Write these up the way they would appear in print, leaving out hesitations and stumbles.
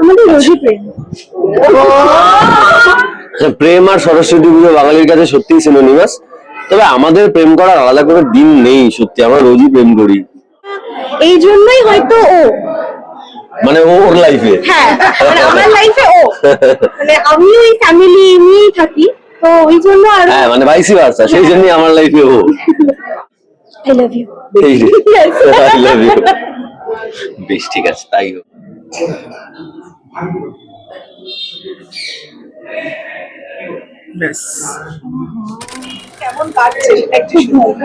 আমাদের রোজই প্রেম। প্রেম আর সরস্বতী পুজো বাঙালির কাছে সত্যিই সিনোনিমাস। তবে আমাদের প্রেম করার আলাদা করে দিন নেই, সত্যি আমরা রোজই প্রেম করি। এই জন্যই হয়তো ও, মানে ওর লাইফে, হ্যাঁ মানে আমার লাইফে ও, মানে আমি ওই ফ্যামিলি নিয়েই থাকি, তো ওই জন্য আর হ্যাঁ মানে ভাইসি ভার্সা, সেই জন্যই আমার লাইফে ও। I love you. I love you. বেশ, ঠিক আছে, তাই হোক। কেমন কাটছে একটু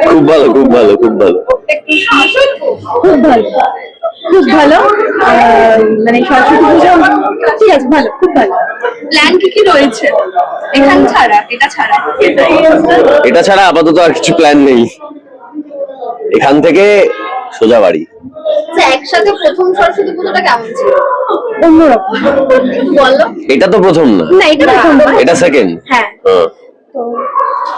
খুব ভালো, খুব ভালো, খুব ভালো। খুব ভালো, খুব ভালো। মানে সরস্বতী পুজো ঠিক আছে, ভালো, খুব ভালো। প্ল্যান কি রয়েছে এখান ছাড়া, এটা ছাড়া? এটা ছাড়া আপাতত আর কিছু প্ল্যান নেই। এখান থেকে সোজা বাড়ি। একসাথে প্রথম সরস্বতী পুজোটা কেমন ছিল? অন্যরকম। বলো। এটা তো প্রথম না, না, এটা প্রথম না। এটা সেকেন্ড। হ্যাঁ, তো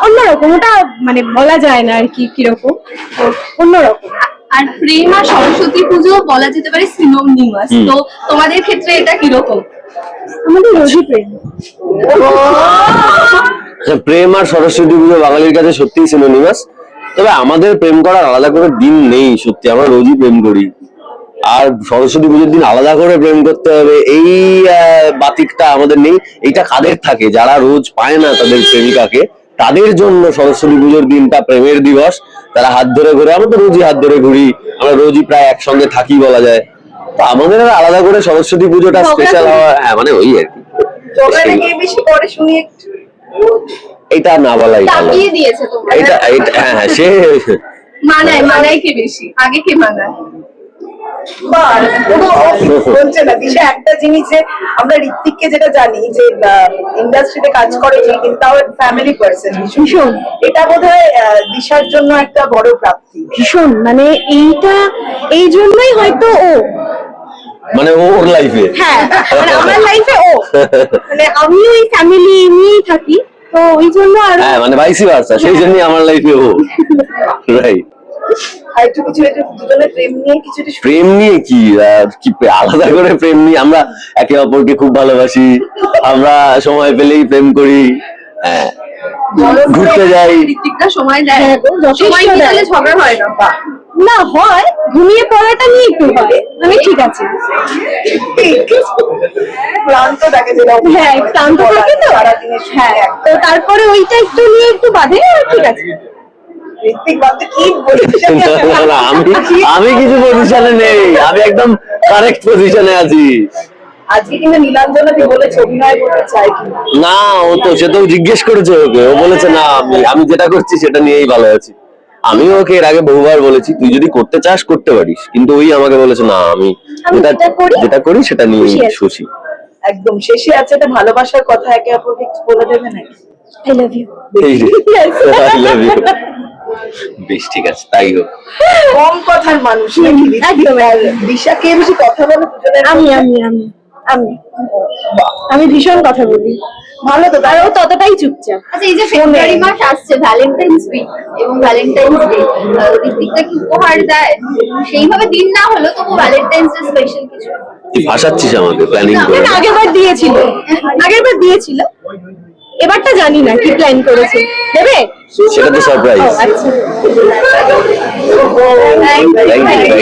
অন্যরকম, ওটা মানে বলা যায় না আর কি কিরকম, তো অন্যরকম। আর প্রেম আর সরস্বতী পুজো বলা যেতে পারে সিনোনিমাস, তো তোমাদের ক্ষেত্রে এটা কিরকম? আমাদের রোজই প্রেম। প্রেম আর সরস্বতী পুজো বাঙালির কাছে সত্যিই সিনোনিমাস। তবে আমাদের প্রেম করার আলাদা করে দিন নেই, সত্যি আমরা রোজই প্রেম করি। আর সরস্বতী পুজোর দিন আলাদা করে প্রেম করতে হবে এই বাতিকটা আমাদের নেই। এইটা কাদের থাকে, যারা রোজ পায় না তাদের প্রেমিকাকে, তাদের জন্য সরস্বতী পুজোর দিনটা প্রেমের দিবস। তারা হাত ধরে ঘুরে, আমরা তো রোজই হাত ধরে ঘুরি, আমরা রোজই প্রায় একসঙ্গে থাকি বলা যায়। তো আমাদের আর আলাদা করে সরস্বতী পুজোটা স্পেশাল হওয়া, হ্যাঁ মানে ওই আর কি। এটা না বলাই ভালো। দিয়েছে তোমরা এটা হ্যাঁ হ্যাঁ, সে মানায় কে বেশি, আগে কে মানায়? বলছে না দিশা একটা জিনিস, যে আমরা ঋত্বিককে যেটা জানি যে ইন্ডাস্ট্রিতে কাজ করে, যে কিন্তু তাও ফ্যামিলি পার্সন ভীষণ, এটা বোধহয় দিশার জন্য একটা বড় প্রাপ্তি। ভীষণ, মানে এইটা এই জন্যই হয়তো ও, মানে ওর লাইফে, হ্যাঁ মানে আমার লাইফে ও, মানে আমি ওই ফ্যামিলি নিয়েই থাকি, তো ওই জন্য আর হ্যাঁ মানে ভাইসি ভার্সা, সেই জন্যই আমার লাইফে ও। রাইট। আর একটু কিছু দুজনের প্রেম নিয়ে কিছু প্রেম নিয়ে কি আলাদা করে প্রেম নিয়ে, আমরা একে অপরকে খুব ভালোবাসি, আমরা সময় পেলেই প্রেম করি। হ্যাঁ, ঘুরতে যাই। ঋত্বিকটা সময় দেয়, সময় যথেষ্ট দিলে দেয়। ঝগড়া হয় না? না হয়, ঘুমিয়ে পড়াটা নিয়ে একটু হয়, আমি ঠিক আছে। ক্লান্ত থাকে, যেটা হ্যাঁ ক্লান্ত থাকে তো, সারাদিনের হ্যাঁ তো তারপরে ওইটা একটু নিয়ে একটু বাঁধে, ঠিক আছে। ঋত্বিক বাদে কি বলছিস? না, আমি কিছু পজিশনে নেই, আমি একদম কারেক্ট পজিশনে আছি। আজকে কিন্তু নীলাঞ্জনা বলেছে অভিনয় করতে চাই কি না, ও তো সে তো জিজ্ঞেস করেছে ওকে, ও বলেছে না, আমি যেটা করছি সেটা নিয়েই ভালো আছি। আমি ওকে এর আগে বহুবার বলেছি তুই যদি করতে চাস করতে পারিস, কিন্তু ওই আমাকে বলেছে না, আমি যেটা করি সেটা নিয়ে খুশি। একদম শেষে আছে একটা ভালোবাসার কথা, একে অপরকে একটু বলে দেবে নাকি? I love you. I love you। বেশ, ঠিক আছে, তাই হোক। কম কথার মানুষ নাকি? একদম। আর দিশা কে বেশি কথা বলে দুজনের? আমি আমি আমি আমি আমি ভীষণ কথা বলি, ভালো তো, আর ও ততটাই চুপচাপ। আচ্ছা, এই যে ফেব্রুয়ারি মাস আসছে, ভ্যালেন্টাইন্স উইক এবং ভ্যালেন্টাইন্স ডে, ঋত্বিকটা কি উপহার দেয়? সেইভাবে দিন না হলো তবু ভ্যালেন্টাইন্স ডে স্পেশাল কিছু? তুই ভাসাচ্ছিস আমাকে প্ল্যানিং করে। আগেরবার দিয়েছিল, এবারটা জানি না কি প্ল্যান করেছে, দেবে সেটা তো সারপ্রাইজ। আচ্ছা। Thank you.